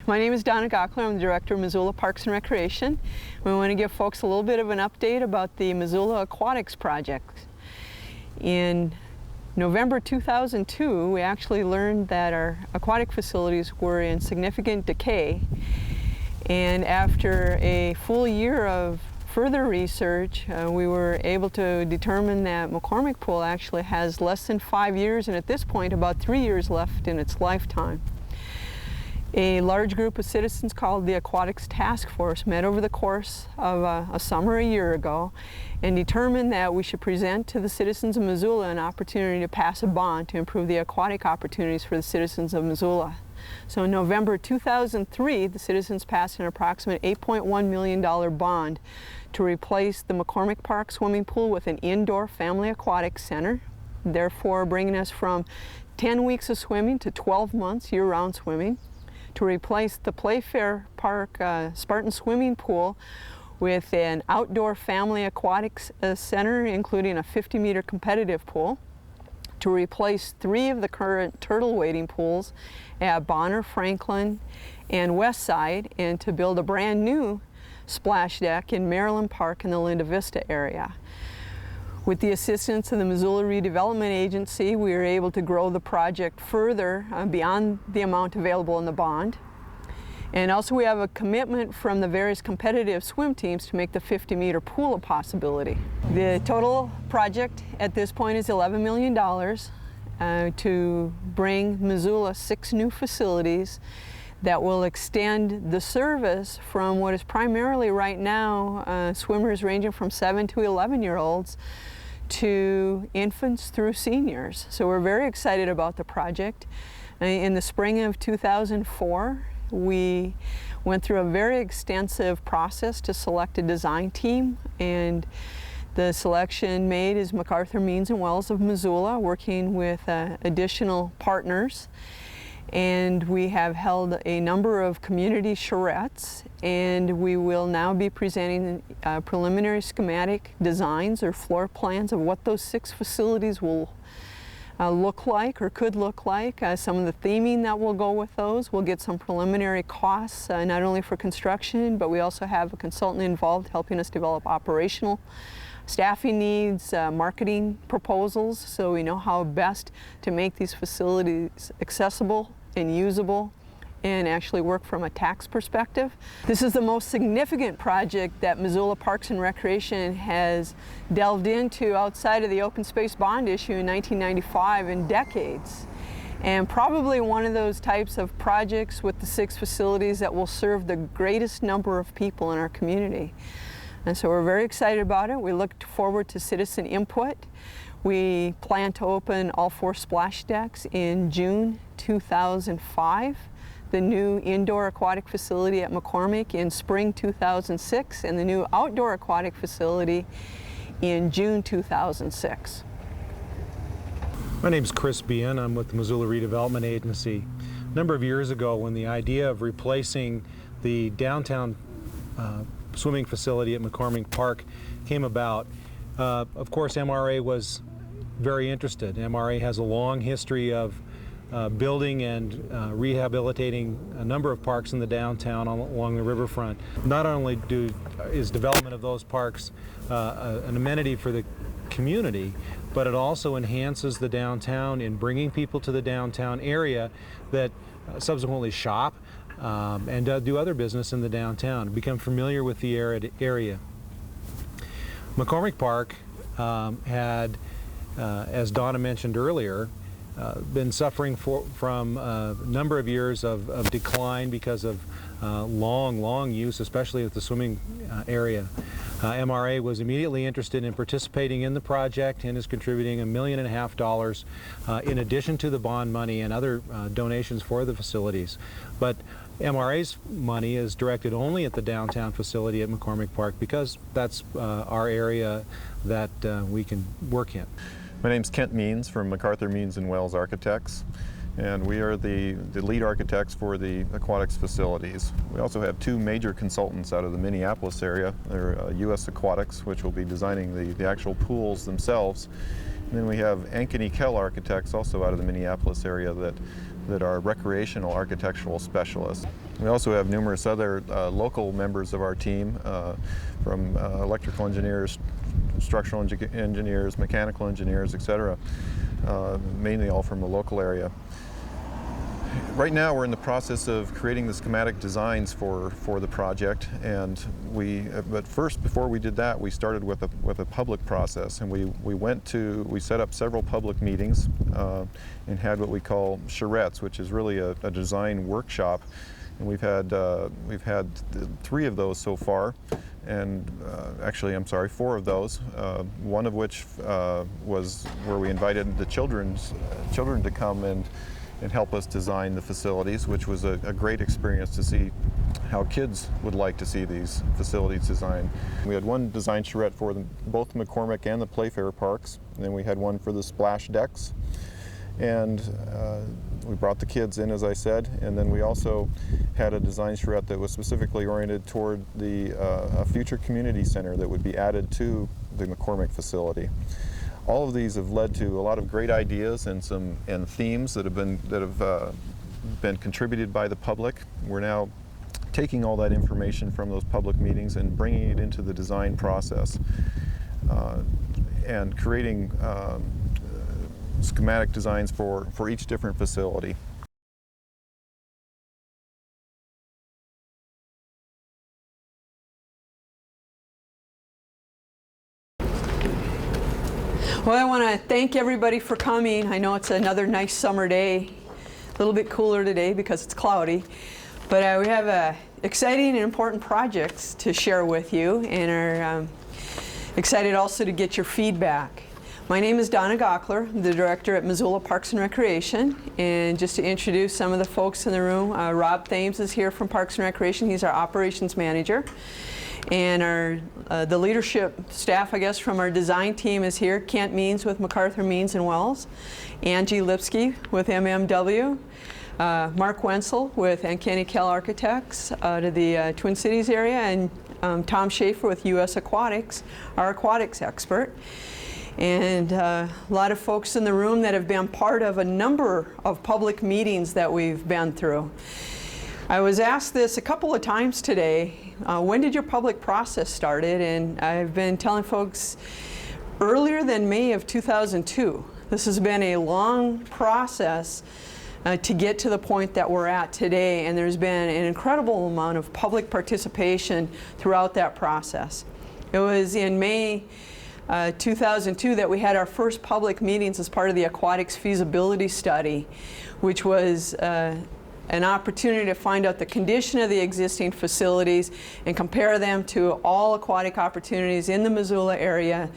My name is Donna Gaukler. I'm the Director of Missoula Parks and Recreation. We want to give folks a little bit of an update about the Missoula Aquatics project. In November 2002, we actually learned that our aquatic facilities were in significant decay. And after a full year of further research, we were able to determine that McCormick Pool actually has less than 5 years, and at this point about 3 years left in its lifetime. A large group of citizens called the Aquatics Task Force met over the course of a summer a year ago and determined that we should present to the citizens of Missoula an opportunity to pass a bond to improve the aquatic opportunities for the citizens of Missoula. So in November 2003, the citizens passed an approximate $8.1 million bond to replace the McCormick Park swimming pool with an indoor family aquatic center, therefore bringing us from 10 weeks of swimming to 12 months year-round swimming, to replace the Playfair Park Spartan swimming pool with an outdoor family aquatics center, including a 50-meter competitive pool, to replace 3 of the current turtle wading pools at Bonner, Franklin, and Westside, and to build a brand new splash deck in Maryland Park in the Linda Vista area. With the assistance of the Missoula Redevelopment Agency, we were able to grow the project further beyond the amount available in the bond. And also we have a commitment from the various competitive swim teams to make the 50-meter pool a possibility. The total project at this point is $11 million to bring Missoula 6 new facilities that will extend the service from what is primarily right now swimmers ranging from 7 to 11-year-olds to infants through seniors. So we're very excited about the project. In the spring of 2004, we went through a very extensive process to select a design team, and the selection made is MacArthur Means and Wells of Missoula, working with additional partners. And we have held a number of community charrettes, and we will now be presenting preliminary schematic designs or floor plans of what those 6 facilities will look like or could look like, some of the theming that will go with those. We'll get some preliminary costs, not only for construction, but we also have a consultant involved helping us develop operational staffing needs, marketing proposals, so we know how best to make these facilities accessible and usable and actually work from a tax perspective. This is the most significant project that Missoula Parks and Recreation has delved into outside of the open space bond issue in 1995 in decades, and probably one of those types of projects with the 6 facilities that will serve the greatest number of people in our community. And so we're very excited about it. We look forward to citizen input. We plan to open all 4 splash decks in June 2005, the new indoor aquatic facility at McCormick in spring 2006, and the new outdoor aquatic facility in June 2006. My name's Chris Behan. I'm with the Missoula Redevelopment Agency. A number of years ago, when the idea of replacing the downtown swimming facility at McCormick Park came about, of course MRA was very interested. MRA has a long history of building and rehabilitating a number of parks in the downtown along the riverfront. Not only is development of those parks an amenity for the community, but it also enhances the downtown in bringing people to the downtown area that subsequently shop and do other business in the downtown, become familiar with the area. McCormick Park had, as Donna mentioned earlier, been suffering from a number of years of decline because of long use, especially at the swimming area. MRA was immediately interested in participating in the project and is contributing $1.5 million in addition to the bond money and other donations for the facilities. But MRA's money is directed only at the downtown facility at McCormick Park because that's our area that we can work in. My name's Kent Means from MacArthur Means and Wells Architects, and we are the lead architects for the aquatics facilities. We also have 2 major consultants out of the Minneapolis area. They're US Aquatics, which will be designing the actual pools themselves, And then we have Ankeny Kell Architects, also out of the Minneapolis area, that are recreational architectural specialists. We also have numerous other local members of our team, from electrical engineers, structural engineers, mechanical engineers, etc., mainly all from the local area. Right now we're in the process of creating the schematic designs for the project, and but first, before we did that, we started with a public process, and we set up several public meetings and had what we call charrettes, which is really a design workshop, and we've had 3 of those so far, and actually, I'm sorry, 4 of those. One of which was where we invited the children to come and help us design the facilities, which was a great experience to see how kids would like to see these facilities designed. We had one design charrette for both McCormick and the Playfair parks, and then we had one for the splash decks. And we brought the kids in, as I said, and then we also had a design charrette that was specifically oriented toward a future community center that would be added to the McCormick facility. All of these have led to a lot of great ideas and themes that have been contributed by the public. We're now taking all that information from those public meetings and bringing it into the design process and creating schematic designs for each different facility. Well, I want to thank everybody for coming. I know it's another nice summer day, a little bit cooler today because it's cloudy, but we have exciting and important projects to share with you, and are excited also to get your feedback. My name is Donna Gaukler. I'm the director at Missoula Parks and Recreation, and just to introduce some of the folks in the room, Rob Thames is here from Parks and Recreation. He's our operations manager. And the leadership staff, I guess, from our design team is here. Kent Means with MacArthur Means and Wells, Angie Lipsky with MMW, Mark Wenzel with Ankeny Kell Architects out of the Twin Cities area, and Tom Schaefer with US Aquatics, our aquatics expert. And a lot of folks in the room that have been part of a number of public meetings that we've been through. I was asked this a couple of times today, when did your public process started? And I've been telling folks earlier than May of 2002. This has been a long process to get to the point that we're at today, and there's been an incredible amount of public participation throughout that process. It was in May 2002 that we had our first public meetings as part of the Aquatics feasibility study, which was an opportunity to find out the condition of the existing facilities and compare them to all aquatic opportunities in the Missoula area,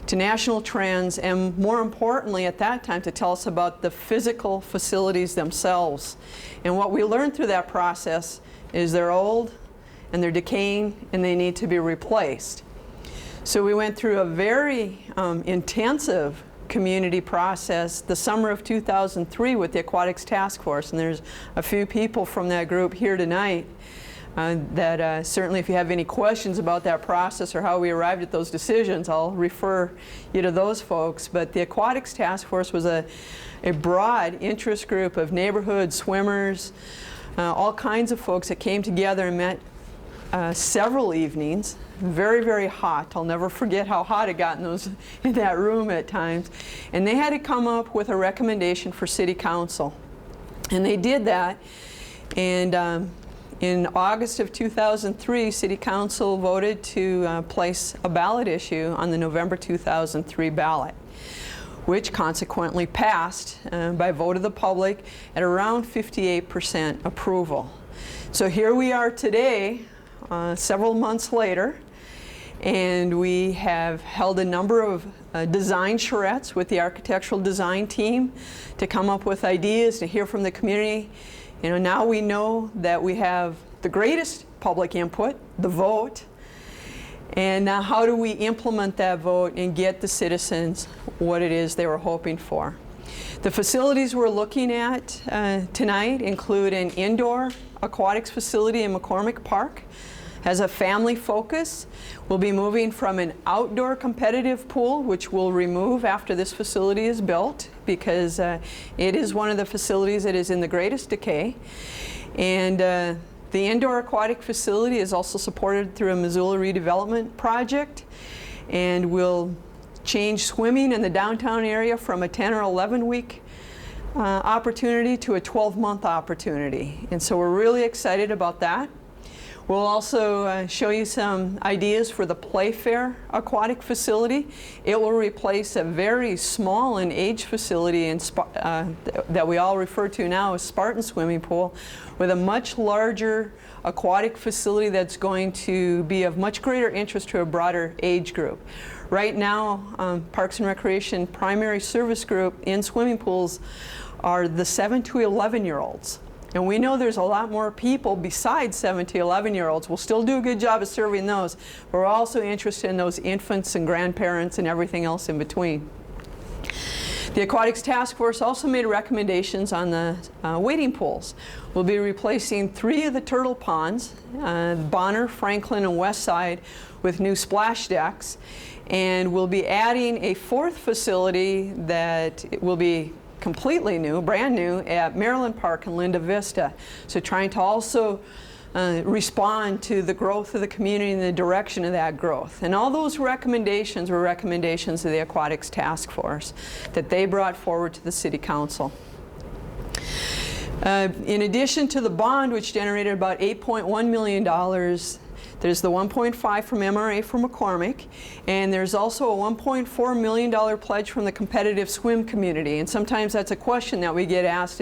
to national trends, and more importantly at that time to tell us about the physical facilities themselves. And what we learned through that process is they're old and they're decaying and they need to be replaced. So we went through a very intensive community process the summer of 2003 with the Aquatics Task Force, and there's a few people from that group here tonight that certainly if you have any questions about that process or how we arrived at those decisions, I'll refer you to those folks. But the Aquatics Task Force was a broad interest group of neighborhood swimmers, all kinds of folks that came together and met several evenings. Very, very hot. I'll never forget how hot it got in that room at times. And they had to come up with a recommendation for City Council. And they did that. And in August of 2003, City Council voted to place a ballot issue on the November 2003 ballot, which consequently passed by vote of the public at around 58% approval. So here we are today, several months later, and we have held a number of design charrettes with the architectural design team to come up with ideas, to hear from the community. You know, now we know that we have the greatest public input, the vote, and now how do we implement that vote and get the citizens what it is they were hoping for. The facilities we're looking at tonight include an indoor aquatics facility in McCormick Park. has a family focus. We'll be moving from an outdoor competitive pool, which we'll remove after this facility is built, because it is one of the facilities that is in the greatest decay. And the indoor aquatic facility is also supported through a Missoula Redevelopment project, and we'll change swimming in the downtown area from a 10 or 11 week opportunity to a 12-month opportunity. And so we're really excited about that. We'll also show you some ideas for the Playfair aquatic facility. It will replace a very small in age facility that we all refer to now as Spartan Swimming Pool, with a much larger aquatic facility that's going to be of much greater interest to a broader age group. Right now, Parks and Recreation primary service group in swimming pools are the 7 to 11-year-olds. And we know there's a lot more people besides 7 to 11-year-olds. We'll still do a good job of serving those, but we're also interested in those infants and grandparents and everything else in between. The Aquatics Task Force also made recommendations on the wading pools. We'll be replacing 3 of the turtle ponds, Bonner, Franklin, and Westside, with new splash decks. And we'll be adding a 4th facility that will be completely new, brand new, at Maryland Park in Linda Vista. So trying to also respond to the growth of the community and the direction of that growth. And all those recommendations were recommendations of the Aquatics Task Force that they brought forward to the City Council. In addition to the bond, which generated about $8.1 million, there's the 1.5 from MRA for McCormick, and there's also a $1.4 million pledge from the competitive swim community. And sometimes that's a question that we get asked.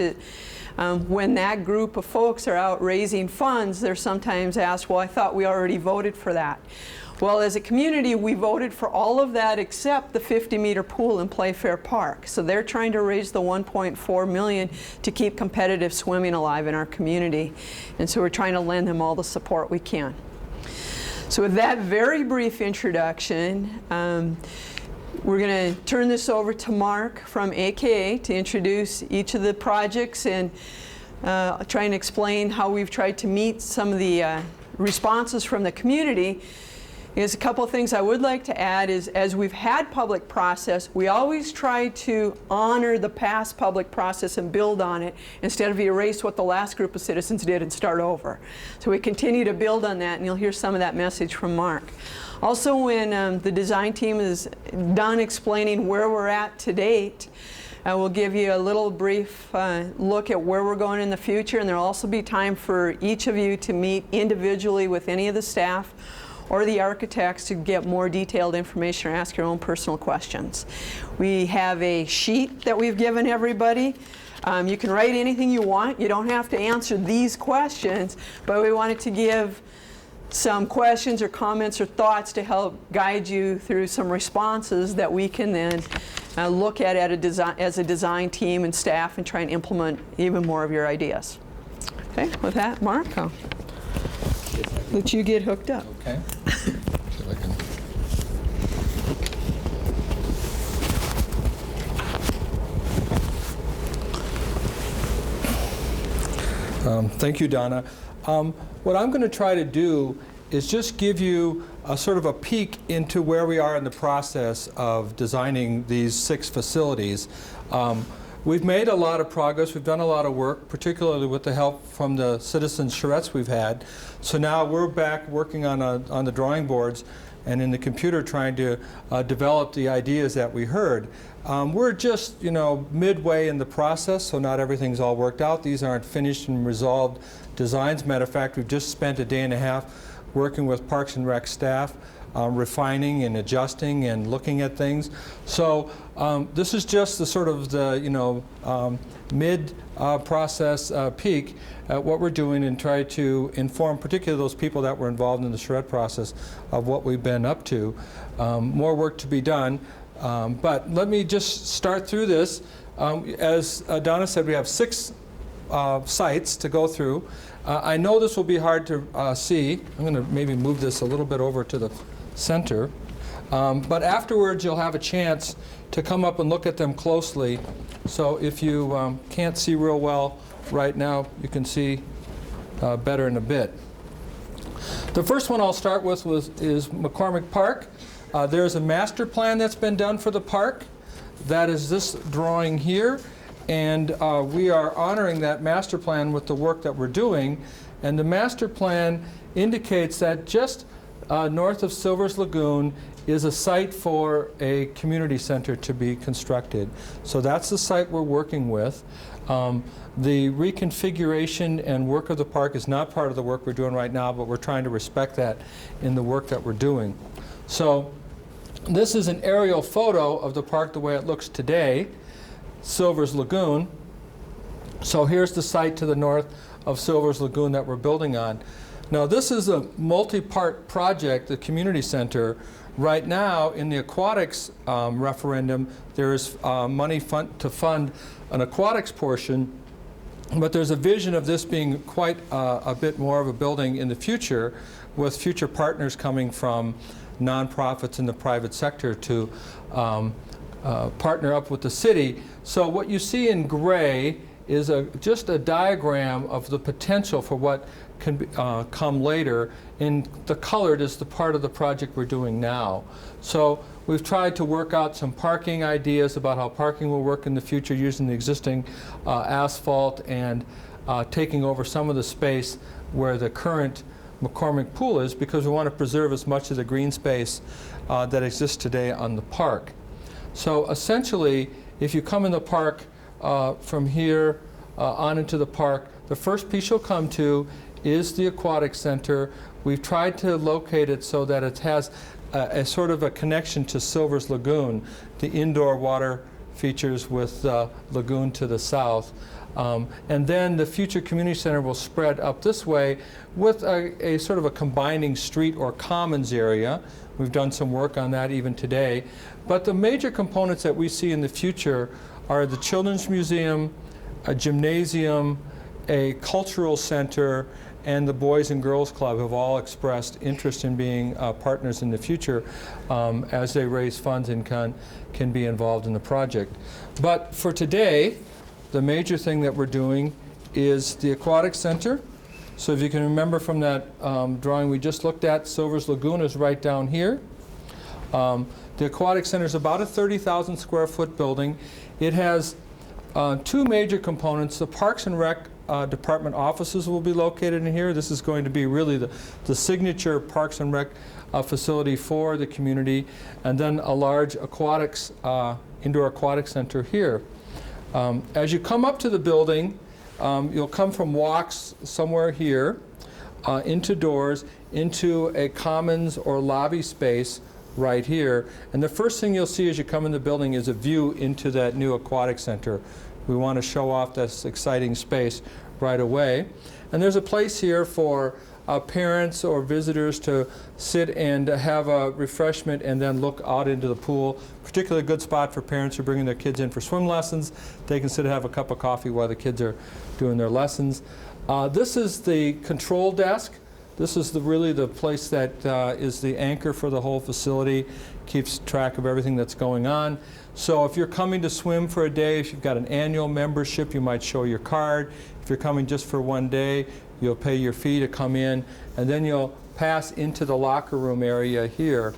When that group of folks are out raising funds, they're sometimes asked, well, I thought we already voted for that. Well, as a community, we voted for all of that except the 50-meter pool in Playfair Park. So they're trying to raise the $1.4 million to keep competitive swimming alive in our community. And so we're trying to lend them all the support we can. So with that very brief introduction, we're going to turn this over to Mark from AKA to introduce each of the projects and try and explain how we've tried to meet some of the responses from the community. There's a couple of things I would like to add is, as we've had public process, we always try to honor the past public process and build on it instead of erase what the last group of citizens did and start over. So we continue to build on that, and you'll hear some of that message from Mark. Also, when the design team is done explaining where we're at to date, we'll give you a little brief look at where we're going in the future, and there'll also be time for each of you to meet individually with any of the staff or the architects to get more detailed information or ask your own personal questions. We have a sheet that we've given everybody. You can write anything you want. You don't have to answer these questions, but we wanted to give some questions or comments or thoughts to help guide you through some responses that we can then look at as a design team and staff and try and implement even more of your ideas. Okay, with that, Mark, I'll let you get hooked up. Okay. See if I can. Thank you, Donna. What I'm going to try to do is just give you a sort of a peek into where we are in the process of designing these 6 facilities. We've made a lot of progress. We've done a lot of work, particularly with the help from the citizens' charrettes we've had. So now we're back working on the drawing boards and in the computer trying to develop the ideas that we heard. We're just, midway in the process, so not everything's all worked out. These aren't finished and resolved designs. Matter of fact, we've just spent a day and a half working with Parks and Rec staff, refining and adjusting and looking at things. So this is just the sort of the mid-process peek at what we're doing and try to inform particularly those people that were involved in the charrette process of what we've been up to. More work to be done, but let me just start through this. As Donna said, we have 6 sites to go through. I know this will be hard to see. I'm going to maybe move this a little bit over to the center. But afterwards, you'll have a chance to come up and look at them closely. So if you can't see real well right now, you can see better in a bit. The first one I'll start with is McCormick Park. There's a master plan that's been done for the park. That is this drawing here, and we are honoring that master plan with the work that we're doing. And the master plan indicates that just north of Silver's Lagoon is a site for a community center to be constructed. So that's the site we're working with. The reconfiguration and work of the park is not part of the work we're doing right now, but we're trying to respect that in the work that we're doing. So this is an aerial photo of the park the way it looks today, Silver's Lagoon. So here's the site to the north of Silver's Lagoon that we're building on. Now this is a multi-part project, the community center. Right now in the aquatics referendum, there is money to fund an aquatics portion, but there's a vision of this being quite a bit more of a building in the future, with future partners coming from nonprofits in the private sector to partner up with the city. So what you see in gray is just a diagram of the potential for what can come later. And the colored is the part of the project we're doing now. So we've tried to work out some parking ideas about how parking will work in the future using the existing asphalt and taking over some of the space where the current McCormick Pool is, because we want to preserve as much of the green space that exists today on the park. So essentially, if you come in the park from here on into the park, the first piece you'll come to is the Aquatic Center. We've tried to locate it so that it has a sort of a connection to Silver's Lagoon, the indoor water features with the lagoon to the south. And then the future community center will spread up this way with a sort of a combining street or commons area. We've done some work on that even today. But the major components that we see in the future are the Children's Museum, a gymnasium, a cultural center, and the Boys and Girls Club have all expressed interest in being partners in the future as they raise funds and can be involved in the project. But for today, the major thing that we're doing is the Aquatic Center. So if you can remember from that drawing we just looked at, Silver's Lagoon is right down here. The Aquatic Center is about a 30,000 square foot building. It has two major components. The Parks and Rec Department offices will be located in here. This is going to be really the signature Parks and Rec facility for the community, and then a large aquatics, indoor aquatic center here. As you come up to the building, you'll come from walks somewhere here into doors, into a commons or lobby space right here. And the first thing you'll see as you come in the building is a view into that new aquatic center. We want to show off this exciting space right away. And there's a place here for parents or visitors to sit and have a refreshment and then look out into the pool. Particularly a good spot for parents who are bringing their kids in for swim lessons. They can sit and have a cup of coffee while the kids are doing their lessons. This is the control desk. This is really the place that is the anchor for the whole facility, keeps track of everything that's going on. So if you're coming to swim for a day, if you've got an annual membership, you might show your card. If you're coming just for one day, you'll pay your fee to come in, and then you'll pass into the locker room area here.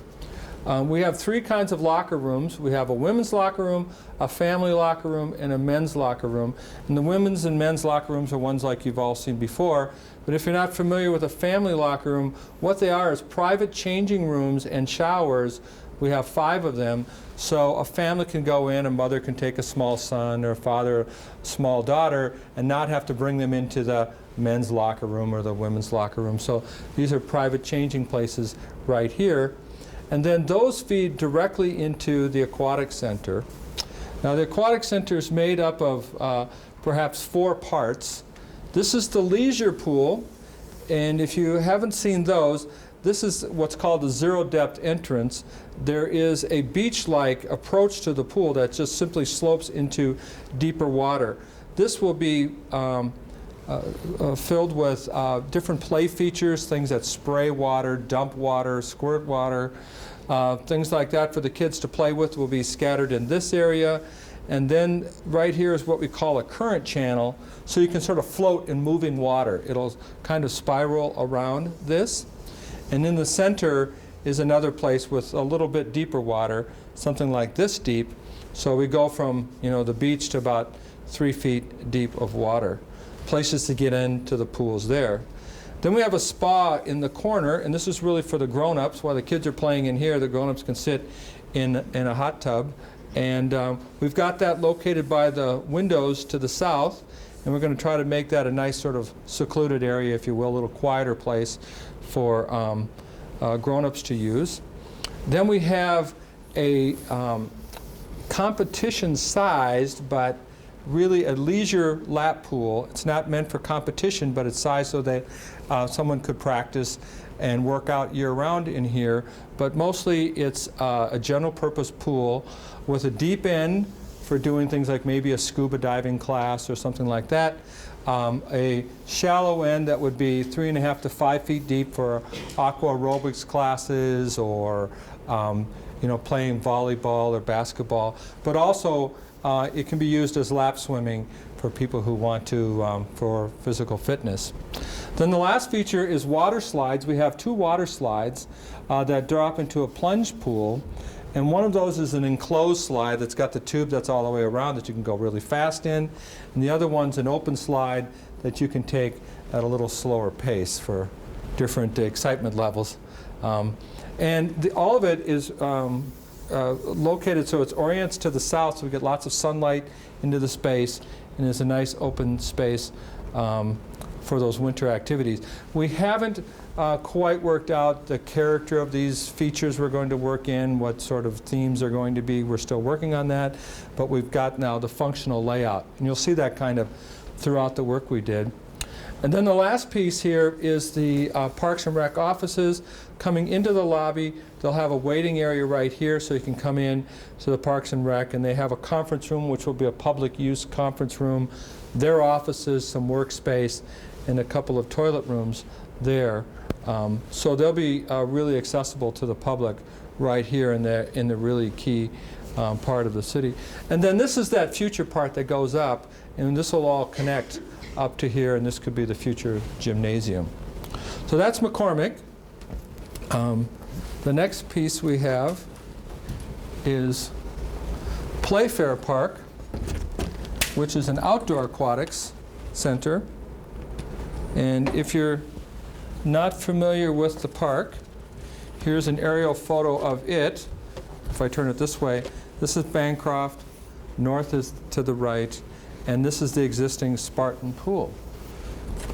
We have three kinds of locker rooms. We have a women's locker room, a family locker room, and a men's locker room. And the women's and men's locker rooms are ones like you've all seen before. But if you're not familiar with a family locker room, what they are is private changing rooms and showers. We have 5 of them. So a family can go in, a mother can take a small son, or a father, a small daughter, and not have to bring them into the men's locker room or the women's locker room. So these are private changing places right here. And then those feed directly into the Aquatic Center. Now the Aquatic Center is made up of perhaps 4 parts. This is the leisure pool, and if you haven't seen those, this is what's called the zero depth entrance. There is a beach-like approach to the pool that just simply slopes into deeper water. This will be filled with different play features, things that spray water, dump water, squirt water, things like that for the kids to play with will be scattered in this area. And then right here is what we call a current channel, so you can sort of float in moving water. It'll kind of spiral around this. And in the center is another place with a little bit deeper water, something like this deep. So we go from, the beach to about 3 feet deep of water. Places to get into the pools there. Then we have a spa in the corner, and this is really for the grown-ups. While the kids are playing in here, the grown-ups can sit in a hot tub. And we've got that located by the windows to the south, and we're going to try to make that a nice sort of secluded area, if you will, a little quieter place for grown-ups to use. Then we have a competition-sized, but really a leisure lap pool. It's not meant for competition, but it's sized so that someone could practice and work out year-round in here. But mostly it's a general-purpose pool with a deep end for doing things like maybe a scuba diving class or something like that. A shallow end that would be 3.5 to 5 feet deep for aqua aerobics classes or playing volleyball or basketball. But also it can be used as lap swimming for people who want to for physical fitness. Then the last feature is water slides. We have 2 water slides that drop into a plunge pool. And one of those is an enclosed slide that's got the tube that's all the way around that you can go really fast in. And the other one's an open slide that you can take at a little slower pace for different excitement levels. And all of it is located so it's oriented to the south, so we get lots of sunlight into the space, and there's a nice open space for those winter activities. We haven't quite worked out the character of these features we're going to work in, what sort of themes are going to be. We're still working on that, but we've got now the functional layout. And you'll see that kind of throughout the work we did. And then the last piece here is the Parks and Rec offices. Coming into the lobby, they'll have a waiting area right here so you can come in to the Parks and Rec, and they have a conference room which will be a public use conference room, their offices, some workspace, and a couple of toilet rooms there. So they'll be really accessible to the public right here in the really key part of the city. And then this is that future part that goes up, and this will all connect up to here, and this could be the future gymnasium. So that's McCormick. The next piece we have is Playfair Park, which is an outdoor aquatics center. And if you're not familiar with the park, here's an aerial photo of it. If I turn it this way, this is Bancroft, north is to the right, and this is the existing Spartan pool.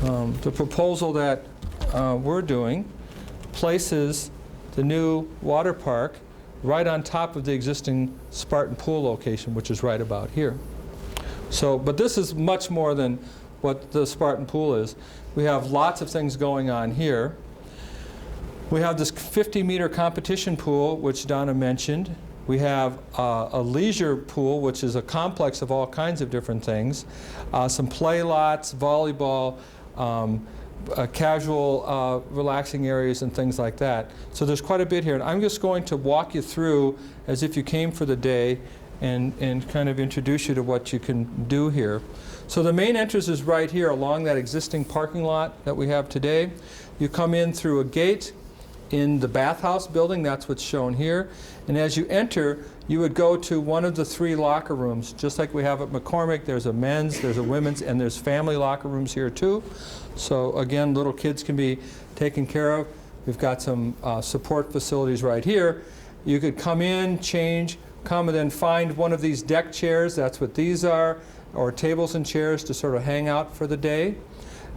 The proposal that we're doing places the new water park right on top of the existing Spartan pool location, which is right about here. So, but this is much more than what the Spartan pool is. We have lots of things going on here. We have this 50-meter competition pool, which Donna mentioned. We have a leisure pool, which is a complex of all kinds of different things. Some play lots, volleyball, casual relaxing areas and things like that. So there's quite a bit here. And I'm just going to walk you through as if you came for the day and kind of introduce you to what you can do here. So the main entrance is right here along that existing parking lot that we have today. You come in through a gate in the bathhouse building, that's what's shown here. And as you enter, you would go to one of the 3 locker rooms, just like we have at McCormick. There's a men's, there's a women's, and there's family locker rooms here too. So again, little kids can be taken care of. We've got some support facilities right here. You could come in, change, come and then find one of these deck chairs, that's what these are, or tables and chairs to sort of hang out for the day.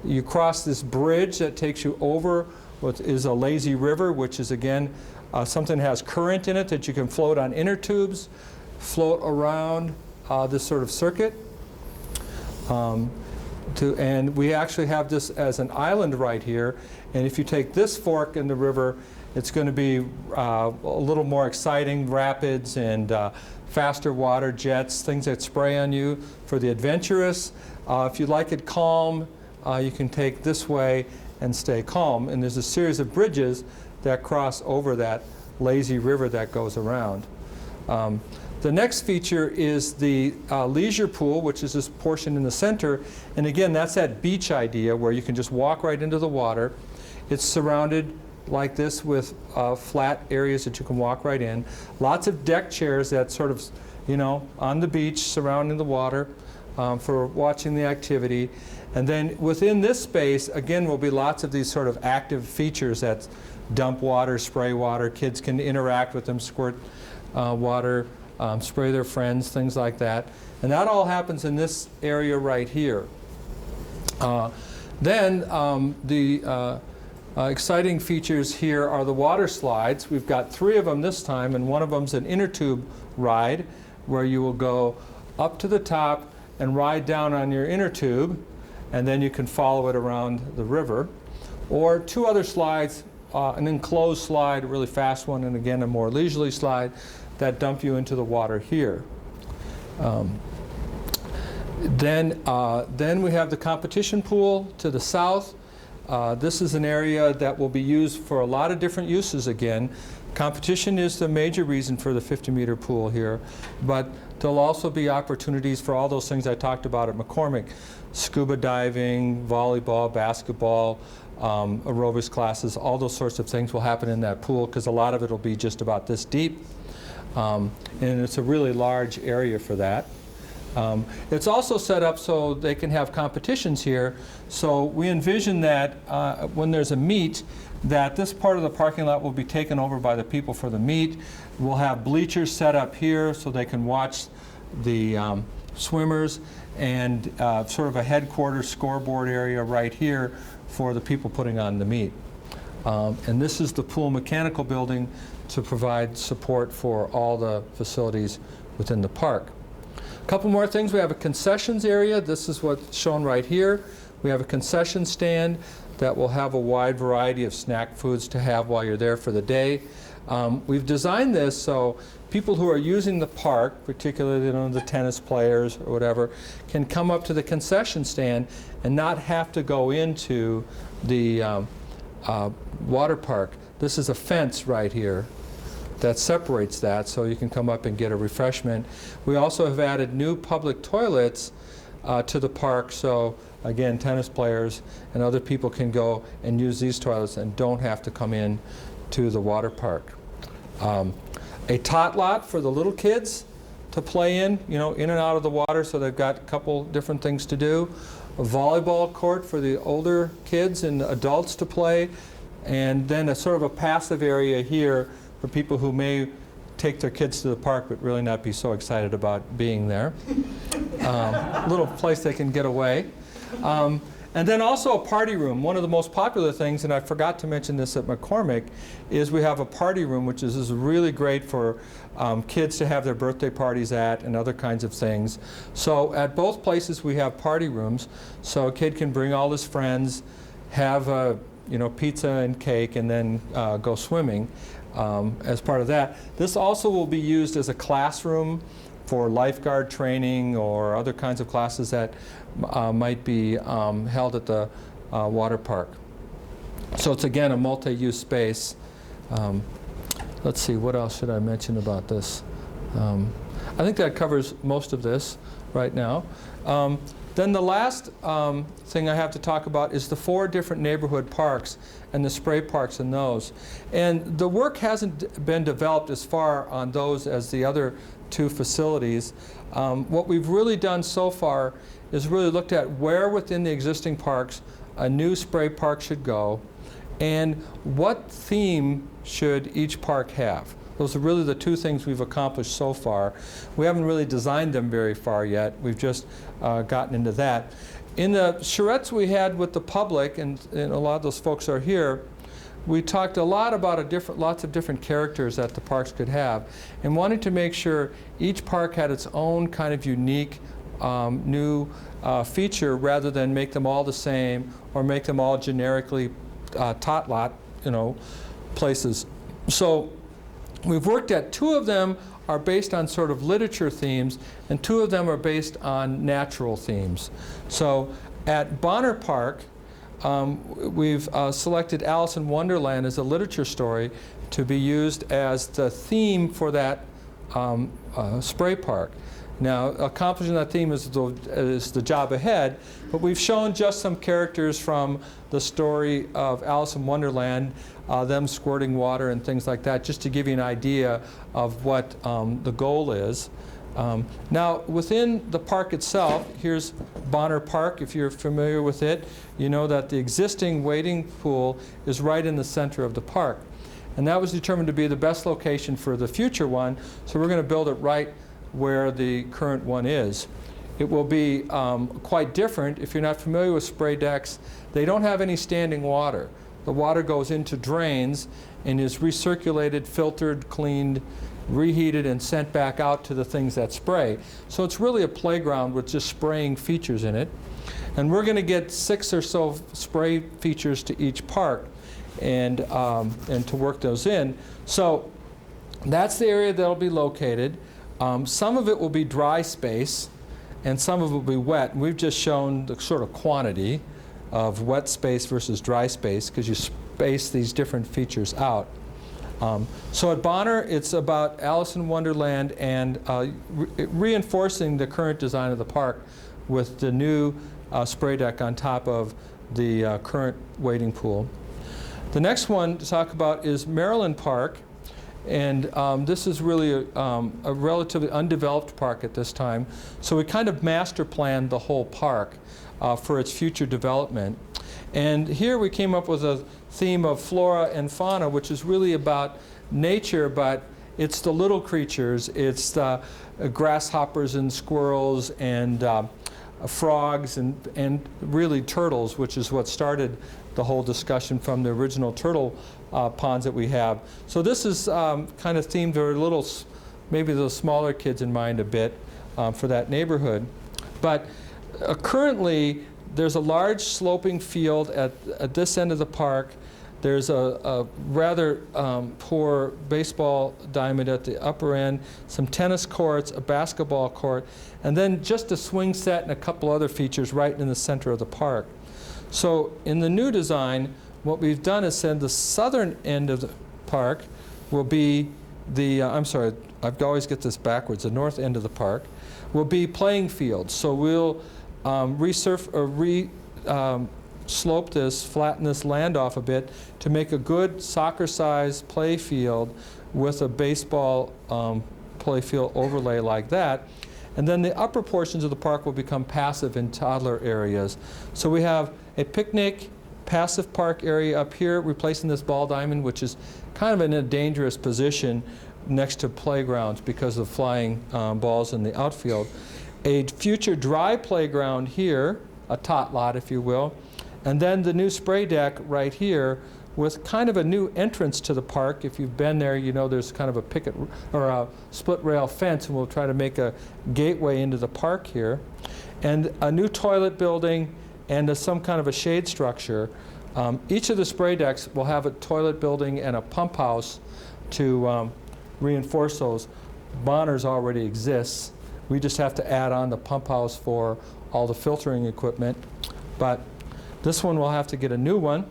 You cross this bridge that takes you over what is a lazy river, which is again something that has current in it that you can float on inner tubes, float around this sort of circuit. And we actually have this as an island right here, and if you take this fork in the river, it's going to be a little more exciting, rapids and faster water jets, things that spray on you for the adventurous. If you like it calm, you can take this way and stay calm. And there's a series of bridges that cross over that lazy river that goes around. The next feature is the leisure pool, which is this portion in the center. And again, that's that beach idea where you can just walk right into the water. It's surrounded like this with flat areas that you can walk right in. Lots of deck chairs that sort of, you know, on the beach surrounding the water for watching the activity. And then within this space, again, will be lots of these sort of active features that dump water, spray water. Kids can interact with them, squirt water, spray their friends, things like that. And that all happens in this area right here. Then the exciting features here are the water slides. We've got 3 of them this time, and one of them's an inner tube ride where you will go up to the top and ride down on your inner tube, and then you can follow it around the river. Or 2 other slides, an enclosed slide, a really fast one, and again a more leisurely slide that dump you into the water here. Then we have the competition pool to the south. This is an area that will be used for a lot of different uses again. Competition is the major reason for the 50-meter pool here, but there'll also be opportunities for all those things I talked about at McCormick. Scuba diving, volleyball, basketball, aerobics classes, all those sorts of things will happen in that pool because a lot of it will be just about this deep. And it's a really large area for that. It's also set up so they can have competitions here. So we envision that when there's a meet, that this part of the parking lot will be taken over by the people for the meet. We'll have bleachers set up here so they can watch the swimmers, and sort of a headquarters scoreboard area right here for the people putting on the meet. And this is the pool mechanical building to provide support for all the facilities within the park. A couple more things. We have a concessions area. This is what's shown right here. We have a concession stand that will have a wide variety of snack foods to have while you're there for the day. We've designed this so people who are using the park, particularly, you know, the tennis players or whatever, can come up to the concession stand and not have to go into the water park. This is a fence right here that separates that, so you can come up and get a refreshment. We also have added new public toilets to the park, so again, tennis players and other people can go and use these toilets and don't have to come in to the water park. A tot lot for the little kids to play in, you know, in and out of the water, so they've got a couple different things to do. A volleyball court for the older kids and adults to play, and then a sort of a passive area here for people who may take their kids to the park but really not be so excited about being there. A little place they can get away. And then also a party room. One of the most popular things, and I forgot to mention this at McCormick, is we have a party room, which is really great for kids to have their birthday parties at and other kinds of things. So at both places we have party rooms, so a kid can bring all his friends, have a, you know, pizza and cake, and then go swimming as part of that. This also will be used as a classroom for lifeguard training or other kinds of classes that might be held at the water park. So it's again a multi-use space. Let's see, what else should I mention about this? I think that covers most of this right now. Then the last thing I have to talk about is the 4 different neighborhood parks and the spray parks in those. And the work hasn't been developed as far on those as the other 2 facilities. What we've really done so far is really looked at where within the existing parks a new spray park should go and what theme should each park have. Those are really the 2 things we've accomplished so far. We haven't really designed them very far yet. We've just gotten into that. In the charrettes we had with the public, and a lot of those folks are here, we talked a lot about lots of different characters that the parks could have, and wanted to make sure each park had its own kind of unique new feature, rather than make them all the same or make them all generically tot lot, you know, places. So we've worked at 2 of them are based on sort of literature themes, and 2 of them are based on natural themes. So at Bonner Park, we've selected Alice in Wonderland as a literature story to be used as the theme for that spray park. Now, accomplishing that theme is the job ahead, but we've shown just some characters from the story of Alice in Wonderland, them squirting water and things like that, just to give you an idea of what the goal is. Now, within the park itself, here's Bonner Park. If you're familiar with it, you know that the existing wading pool is right in the center of the park. And that was determined to be the best location for the future one, so we're going to build it right where the current one is. It will be quite different. If you're not familiar with spray decks, they don't have any standing water. The water goes into drains and is recirculated, filtered, cleaned, reheated, and sent back out to the things that spray. So it's really a playground with just spraying features in it. And we're going to get 6 or so spray features to each park and to work those in. So that's the area that'll be located. Some of it will be dry space and some of it will be wet. And we've just shown the sort of quantity of wet space versus dry space because you space these different features out. So at Bonner, it's about Alice in Wonderland and reinforcing the current design of the park with the new spray deck on top of the current wading pool. The next one to talk about is Maryland Park. And this is really a relatively undeveloped park at this time. So we kind of master planned the whole park for its future development. And here we came up with a theme of flora and fauna, which is really about nature, but it's the little creatures. It's the grasshoppers and squirrels and frogs and really turtles, which is what started the whole discussion from the original turtle ponds that we have. So this is kind of themed for maybe the smaller kids in mind a bit for that neighborhood. But currently, there's a large sloping field at this end of the park. There's a rather poor baseball diamond at the upper end, some tennis courts, a basketball court, and then just a swing set and a couple other features right in the center of the park. So in the new design, what we've done is said the southern end of the park will be the, I'm sorry, I always get this backwards, the north end of the park will be playing fields. So we'll slope this, flatten this land off a bit to make a good soccer-sized play field with a baseball play field overlay like that. And then the upper portions of the park will become passive and toddler areas. So we have a picnic, passive park area up here, replacing this ball diamond, which is kind of in a dangerous position next to playgrounds because of flying balls in the outfield. A future dry playground here, a tot lot, if you will, and then the new spray deck right here with kind of a new entrance to the park. If you've been there, you know there's kind of a picket or a split rail fence, and we'll try to make a gateway into the park here. And a new toilet building and some kind of a shade structure. Each of the spray decks will have a toilet building and a pump house to reinforce those. Bonner's already exists. We just have to add on the pump house for all the filtering equipment. But this one will have to get a new one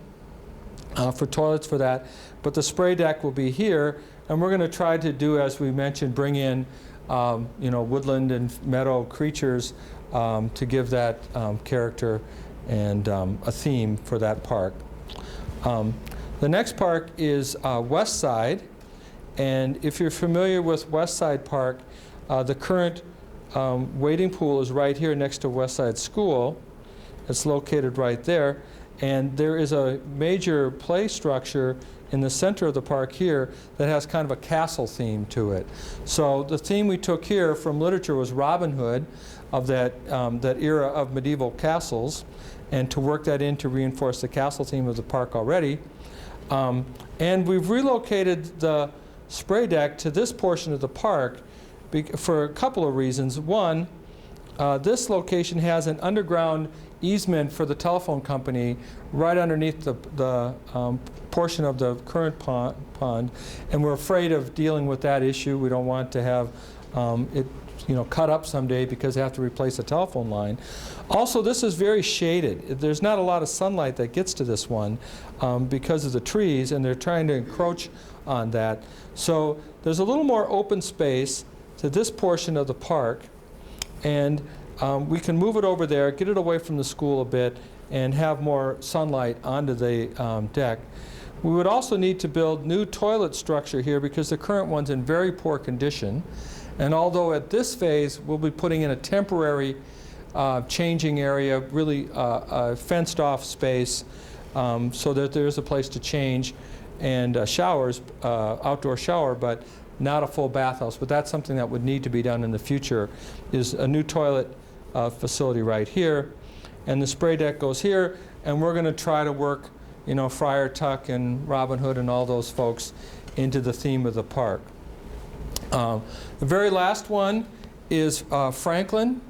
for toilets for that. But the spray deck will be here, and we're going to try to do, as we mentioned, bring in woodland and meadow creatures to give that character and a theme for that park. The next park is West Side, and if you're familiar with West Side Park, the current wading pool is right here next to West Side School. It's located right there, and there is a major play structure in the center of the park here that has kind of a castle theme to it. So the theme we took here from literature was Robin Hood, of that era of medieval castles, and to work that in to reinforce the castle theme of the park already. And we've relocated the spray deck to this portion of the park for a couple of reasons. One, this location has an underground easement for the telephone company right underneath the portion of the current pond, and we're afraid of dealing with that issue. We don't want to have it cut up someday because they have to replace a telephone line. Also, this is very shaded. There's not a lot of sunlight that gets to this one because of the trees, and they're trying to encroach on that. So there's a little more open space to this portion of the park. And we can move it over there, get it away from the school a bit, and have more sunlight onto the deck. We would also need to build new toilet structure here because the current one's in very poor condition. And although at this phase we'll be putting in a temporary changing area, really fenced off space so that there's a place to change and showers, outdoor shower, but not a full bathhouse. But that's something that would need to be done in the future, is a new toilet facility right here. And the spray deck goes here, and we're going to try to work, you know, Friar Tuck and Robin Hood and all those folks into the theme of the park. The very last one is Franklin.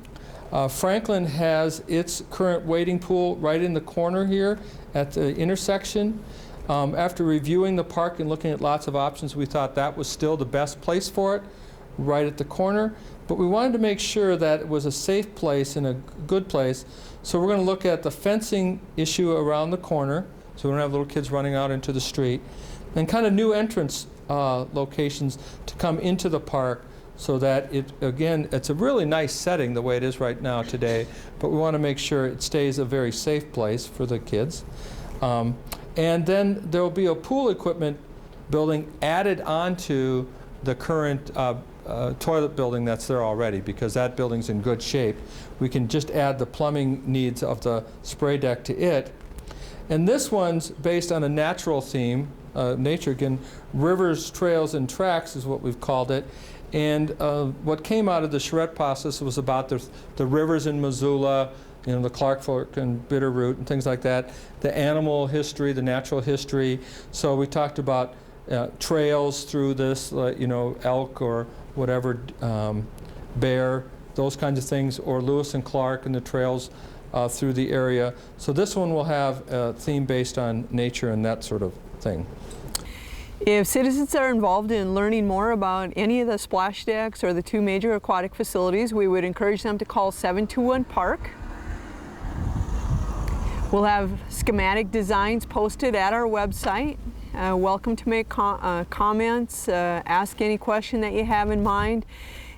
Franklin has its current wading pool right in the corner here at the intersection. After reviewing the park and looking at lots of options, we thought that was still the best place for it, right at the corner. But we wanted to make sure that it was a safe place and a good place. So we're going to look at the fencing issue around the corner, so we don't have little kids running out into the street, and kind of new entrance locations to come into the park so that it, again, it's a really nice setting the way it is right now today, but we want to make sure it stays a very safe place for the kids. And then there will be a pool equipment building added onto the current toilet building that's there already, because that building's in good shape. We can just add the plumbing needs of the spray deck to it. And this one's based on a natural theme, nature again. Rivers, trails, and tracks is what we've called it. And what came out of the charrette process was about the rivers in Missoula, you know, the Clark Fork and Bitterroot and things like that, the animal history, the natural history. So we talked about trails through this, you know, elk or whatever, bear, those kinds of things, or Lewis and Clark and the trails through the area. So this one will have a theme based on nature and that sort of thing. If citizens are involved in learning more about any of the splash decks or the two major aquatic facilities, we would encourage them to call 721-PARK. We'll have schematic designs posted at our website. Welcome to make comments, ask any question that you have in mind.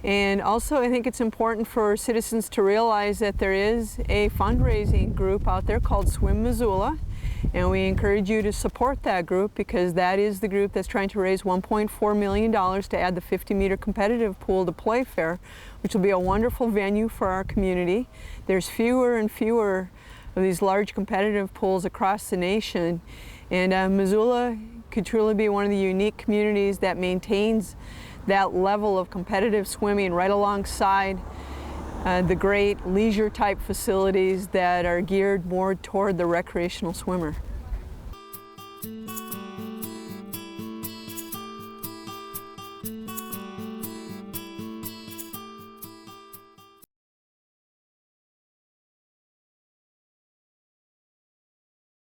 And also I think it's important for citizens to realize that there is a fundraising group out there called Swim Missoula. And we encourage you to support that group, because that is the group that's trying to raise $1.4 million to add the 50-meter competitive pool to Playfair, which will be a wonderful venue for our community. There's fewer and fewer of these large competitive pools across the nation, and Missoula could truly be one of the unique communities that maintains that level of competitive swimming right alongside the great leisure type facilities that are geared more toward the recreational swimmer.